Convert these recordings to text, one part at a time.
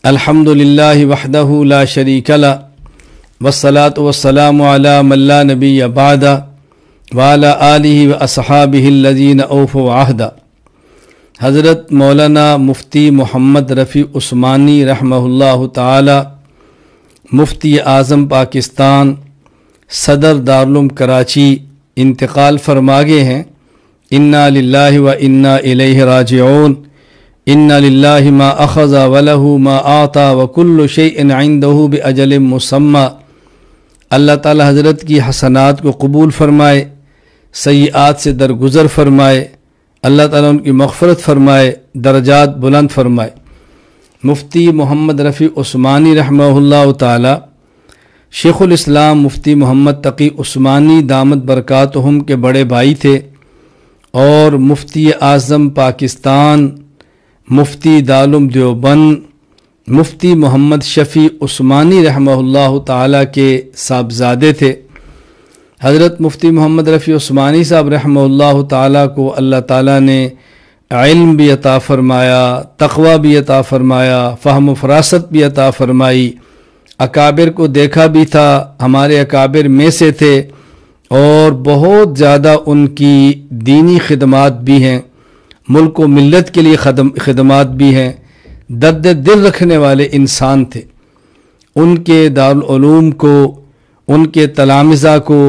الحمدللہ وحدہ لا شریک لہ والصلاة والسلام علی من لا نبی بعدہ وعلی آلہ واصحابہ الذین اوفوا عہدہ۔ حضرت مولانا مفتی محمد رفیع عثمانی رحمہ اللہ تعالی، مفتی اعظم پاکستان، صدر دارالعلوم کراچی انتقال فرما گئے ہیں۔ انا للہ و انا الیہ راجعون۔ ان للہ ما اخذ ولہ ما اعطى وکل شیء عندہ باجل مسمى۔ اللہ تعالی حضرت کی حسنات کو قبول فرمائے، سیئات سے درگزر فرمائے، اللہ تعالیٰ ان کی مغفرت فرمائے، درجات بلند فرمائے۔ مفتی محمد رفیع عثمانی رحمہ اللہ تعالی شیخ الاسلام مفتی محمد تقی عثمانی دامت برکاتہم کے بڑے بھائی تھے، اور مفتی اعظم پاکستان، مفتی دارالعلوم دیوبند، مفتی محمد شفیع عثمانی رحمہ اللہ تعالی کے صاحبزادے تھے۔ حضرت مفتی محمد رفیع عثمانی صاحب رحمہ اللہ تعالی کو اللہ تعالیٰ نے علم بھی عطا فرمایا، تقوی بھی عطا فرمایا، فہم و فراست بھی عطا فرمائی۔ اکابر کو دیکھا بھی تھا، ہمارے اکابر میں سے تھے، اور بہت زیادہ ان کی دینی خدمات بھی ہیں، ملک و ملت کے لیے خدمات بھی ہیں، درد دل رکھنے والے انسان تھے۔ ان کے دارالعلوم کو، ان کے تلامذہ کو،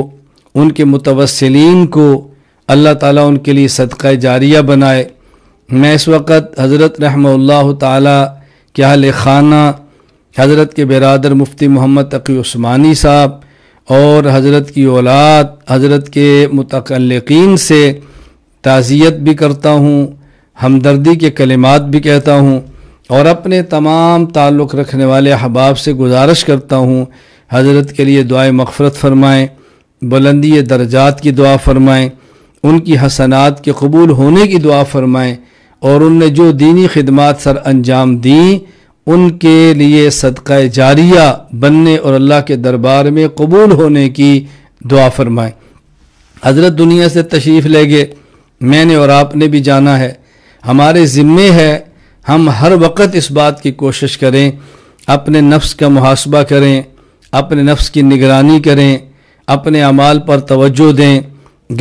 ان کے متوسلین کو اللہ تعالیٰ ان کے لیے صدقہ جاریہ بنائے۔ میں اس وقت حضرت رحمہ اللہ تعالیٰ کے اہل خانہ، حضرت کے برادر مفتی محمد تقی عثمانی صاحب اور حضرت کی اولاد، حضرت کے متعلقین سے تعزیت بھی کرتا ہوں، ہمدردی کے کلمات بھی کہتا ہوں، اور اپنے تمام تعلق رکھنے والے احباب سے گزارش کرتا ہوں حضرت کے لیے دعائے مغفرت فرمائیں، بلندی درجات کی دعا فرمائیں، ان کی حسنات کے قبول ہونے کی دعا فرمائیں، اور ان نے جو دینی خدمات سر انجام دیں ان کے لیے صدقہ جاریہ بننے اور اللہ کے دربار میں قبول ہونے کی دعا فرمائیں۔ حضرت دنیا سے تشریف لے گئے، میں نے اور آپ نے بھی جانا ہے، ہمارے ذمے ہے ہم ہر وقت اس بات کی کوشش کریں، اپنے نفس کا محاسبہ کریں، اپنے نفس کی نگرانی کریں، اپنے اعمال پر توجہ دیں،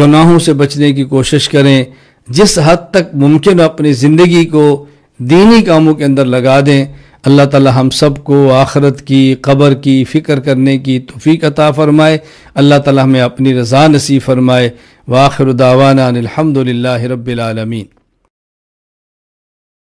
گناہوں سے بچنے کی کوشش کریں، جس حد تک ممکن ہو اپنی زندگی کو دینی کاموں کے اندر لگا دیں۔ اللہ تعالی ہم سب کو آخرت کی، قبر کی فکر کرنے کی توفیق عطا فرمائے، اللہ تعالی ہمیں اپنی رضا نصیب فرمائے۔ وآخر دعوانا ان الحمد للہ رب العالمین۔